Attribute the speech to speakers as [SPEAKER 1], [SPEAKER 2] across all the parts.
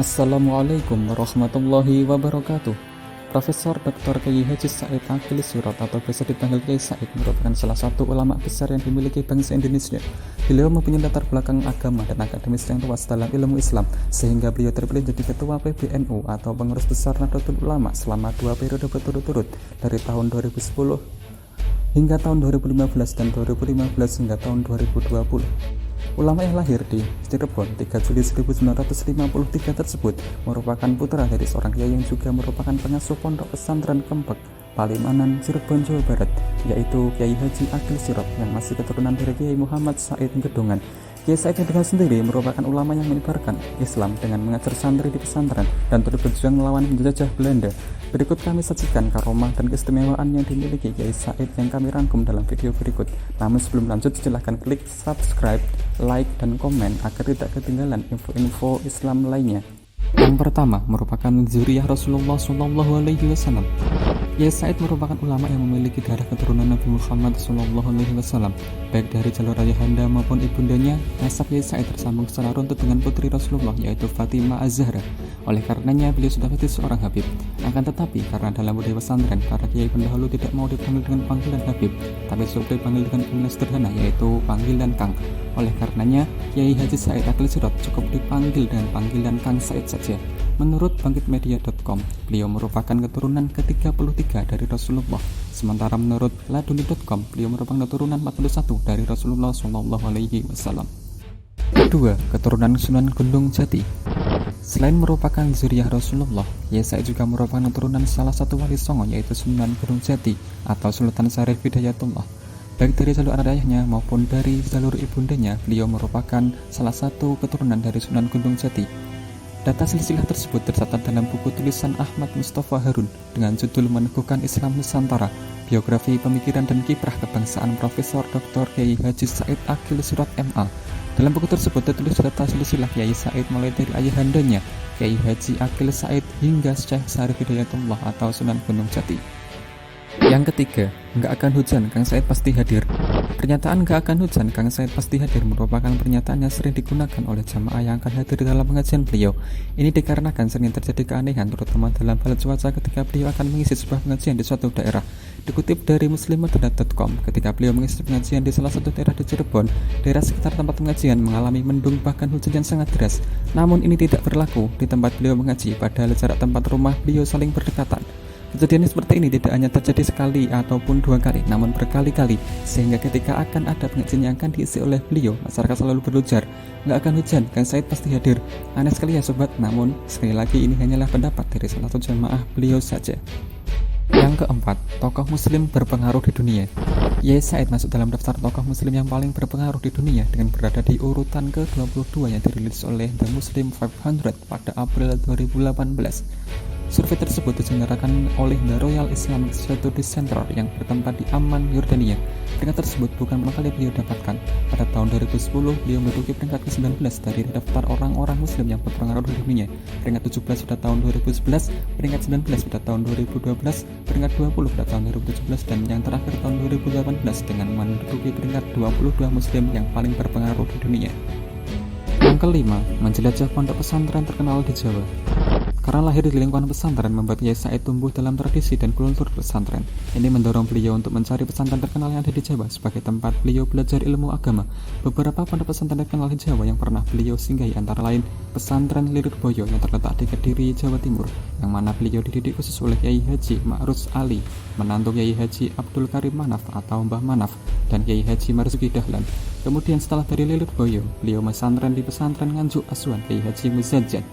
[SPEAKER 1] Assalamualaikum warahmatullahi wabarakatuh. Profesor Dr. Kiai Haji Said Akil Sirot atau biasa dipanggil Kiai Said merupakan salah satu ulama besar yang dimiliki bangsa Indonesia. Beliau mempunyai latar belakang agama dan akademis yang luas dalam ilmu Islam, sehingga beliau terpilih jadi Ketua PBNU atau Pengurus Besar Nahdlatul Ulama selama 2 periode berturut-turut dari tahun 2010 hingga tahun 2015 dan 2015 hingga tahun 2020. Ulama yang lahir di Cirebon 3 Juli 1953 tersebut merupakan putra dari seorang kiai yang juga merupakan pengasuh pondok pesantren Kempek, Palimanan, Cirebon, Jawa Barat, yaitu Kiai Haji Akil Sirot yang masih keturunan dari Kiai Muhammad Said Gedongan. Kiai Said Gedongan sendiri merupakan ulama yang menyebarkan Islam dengan mengajar santri di pesantren dan turut berjuang melawan penjajah Belanda. Berikut kami sajikan karomah dan keistimewaan yang dimiliki Kiai Said yang kami rangkum dalam video berikut. Namun sebelum lanjut, silahkan klik subscribe, like, dan komen agar tidak ketinggalan info-info Islam lainnya. Yang pertama merupakan zuriyah Rasulullah SAW. Kiai Said merupakan ulama yang memiliki darah keturunan Nabi Muhammad SAW, baik dari jalur ayahanda maupun ibundanya. Nasab Kiai Said tersambung secara runtut dengan putri Rasulullah, yaitu Fatimah Az-Zahra. Oleh karenanya beliau sudah menjadi seorang Habib. Akan tetapi karena dalam budaya pesantren, para kiai pendahulu tidak mau dipanggil dengan panggilan Habib, tapi sudah dipanggil dengan panggilan sederhana, yaitu panggilan Kang. Oleh karenanya Kiai Haji Said Akil Sirot cukup dipanggil dengan panggilan Kang Said saja. Menurut bangkitmedia.com, beliau merupakan keturunan ke-33 dari Rasulullah. Sementara menurut laduni.com, beliau merupakan keturunan 41 dari Rasulullah SAW. Kedua, keturunan Sunan Gunung Jati. Selain merupakan zuriyah Rasulullah, Kiai Said juga merupakan keturunan salah satu wali songo, yaitu Sunan Gunung Jati atau Sultan Syarif Hidayatullah. Baik dari jalur ayahnya maupun dari jalur ibundanya, beliau merupakan salah satu keturunan dari Sunan Gunung Jati. Data silsilah tersebut tercatat dalam buku tulisan Ahmad Mustafa Harun dengan judul Meneguhkan Islam Nusantara, Biografi Pemikiran dan Kiprah Kebangsaan Profesor Dr. Kiai Haji Said Akil Sirot MA. Dalam buku tersebut tertulis data silsilah Kiai Said mulai dari ayahandanya Kiai Haji Akil Said hingga Syekh Syarif Hidayatullah atau Sunan Gunung Jati. Yang ketiga, nggak akan hujan, Kang Said pasti hadir. Pernyataan nggak akan hujan, Kang Said pasti hadir merupakan pernyataan yang sering digunakan oleh jamaah yang akan hadir dalam pengajian beliau. Ini dikarenakan sering terjadi keanehan, terutama dalam hal cuaca ketika beliau akan mengisi sebuah pengajian di suatu daerah. Dikutip dari muslimat.com, ketika beliau mengisi pengajian di salah satu daerah di Cirebon, daerah sekitar tempat pengajian mengalami mendung bahkan hujan yang sangat deras. Namun ini tidak berlaku di tempat beliau mengaji, padahal jarak tempat rumah beliau saling berdekatan. Kejadian seperti ini tidak hanya terjadi sekali ataupun 2 kali, namun berkali-kali, sehingga ketika akan ada pengajian yang akan diisi oleh beliau, masyarakat selalu berujar, nggak akan hujan, Kang Said pasti hadir. Aneh sekali ya sobat, namun sekali lagi ini hanyalah pendapat dari salah satu jamaah beliau saja. Yang keempat, tokoh muslim berpengaruh di dunia. Kiai Said masuk dalam daftar tokoh muslim yang paling berpengaruh di dunia dengan berada di urutan ke-22 yang dirilis oleh The Muslim 500 pada April 2018. Survei tersebut diselenggarakan oleh The Royal Islamic Study Center yang bertempat di Amman, Yordania. Peringkat tersebut bukan pertama kali beliau dapatkan. Pada tahun 2010, beliau menduduki peringkat ke-19 dari daftar orang-orang muslim yang berpengaruh di dunia. Peringkat 17 pada tahun 2011, peringkat 19 pada tahun 2012, peringkat 20 pada tahun 2017, dan yang terakhir tahun 2018 dengan menduduki peringkat 22 muslim yang paling berpengaruh di dunia. Yang kelima, menjelajah pondok pesantren terkenal di Jawa. Karena lahir di lingkungan pesantren membuat Kiai Said tumbuh dalam tradisi dan kultur pesantren. Ini mendorong beliau untuk mencari pesantren terkenal yang ada di Jawa sebagai tempat beliau belajar ilmu agama. Beberapa pondok pesantren terkenal di Jawa yang pernah beliau singgahi antara lain Pesantren Lirboyo yang terletak di Kediri, Jawa Timur, yang mana beliau dididik khusus oleh Kiai Haji Ma'rus Ali, menantu Kiai Haji Abdul Karim Manaf atau Mbah Manaf, dan Kiai Haji Marzuki Dahlan. Kemudian setelah dari Lirboyo, beliau mesantren di pesantren Nganjuk Asuhan Kiai Haji Muzajjad.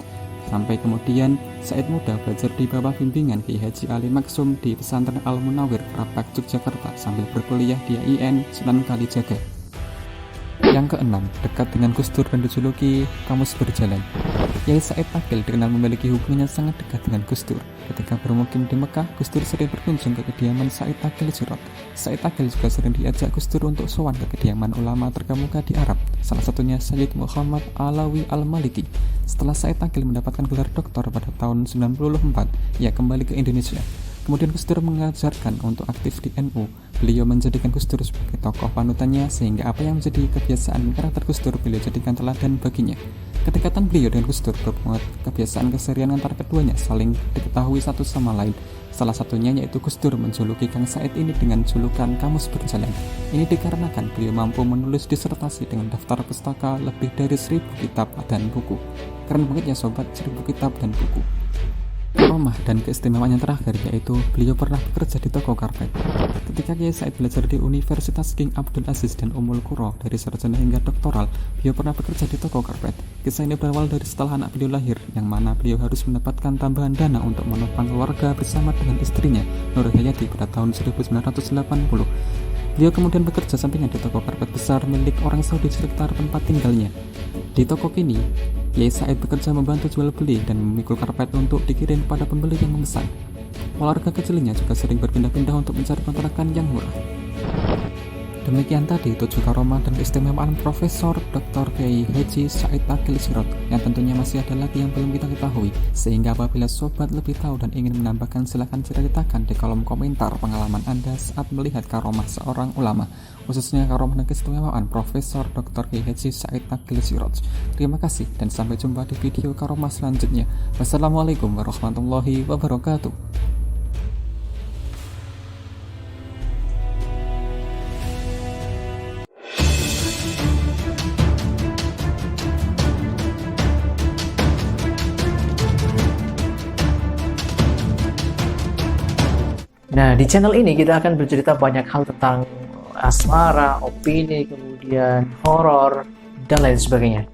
[SPEAKER 1] Sampai kemudian Said muda belajar di bawah bimbingan Kiai Haji Ali Maksum di pesantren Al-Munawir, Rapak, Yogyakarta sambil berkuliah di AIN Sunan Kalijaga. Yang keenam, dekat dengan Gus Dur dan dijuluki Kamus Berjalan. Kiai Said Akil dikenal memiliki hubungan yang sangat dekat dengan Gus Dur. Ketika bermukim di Mekah, Gus Dur sering berkunjung ke kediaman Said Akil Sirot. Said Akil juga sering diajak Gus Dur untuk sowan ke kediaman ulama terkemuka di Arab, salah satunya Sayyid Muhammad Alawi Al-Maliki. Setelah Said Akil mendapatkan gelar doktor pada tahun 1994, ia kembali ke Indonesia. Kemudian Gus Dur mengajarkan untuk aktif di NU. Beliau menjadikan Gus Dur sebagai tokoh panutannya, sehingga apa yang menjadi kebiasaan karakter Gus Dur beliau jadikan teladan baginya. Kedekatan beliau dengan Gus Dur bermuat kebiasaan keserian antara keduanya saling diketahui satu sama lain. Salah satunya yaitu Gus Dur menjuluki Kang Said ini dengan julukan Kamus Berjalan. Ini dikarenakan beliau mampu menulis disertasi dengan daftar pustaka lebih dari 1000 kitab dan buku. Keren banget ya sobat, 1000 kitab dan buku. Karomah dan keistimewaan yang terakhir yaitu beliau pernah bekerja di toko karpet. Ketika Kiai Said belajar di Universitas King Abdul Aziz dan Ummul Qura dari sarjana hingga doktoral, beliau pernah bekerja di toko karpet. Kisah ini berawal dari setelah anak beliau lahir, yang mana beliau harus mendapatkan tambahan dana untuk menopang keluarga bersama dengan istrinya, Nur Hayati, pada tahun 1980. Beliau kemudian bekerja sampingan di toko karpet besar milik orang Saudi di sekitar tempat tinggalnya. Di toko kini, Kiai Said bekerja membantu jual beli dan memikul karpet untuk dikirim pada pembeli yang memesan. Keluarga kecilnya juga sering berpindah-pindah untuk mencari kontrakan yang murah. Demikian tadi 7 karomah dan keistimewaan Profesor Dr. Kiai Haji Said Akil Sirot yang tentunya masih ada lagi yang belum kita ketahui. Sehingga apabila sobat lebih tahu dan ingin menambahkan, silahkan ceritakan di kolom komentar pengalaman Anda saat melihat karomah seorang ulama, khususnya karomah dan keistimewaan Profesor Dr. Kiai Haji Said Akil Sirot. Terima kasih dan sampai jumpa di video karomah selanjutnya. Wassalamualaikum warahmatullahi wabarakatuh.
[SPEAKER 2] Nah, di channel ini kita akan bercerita banyak hal tentang asmara, opini, kemudian horor, dan lain sebagainya.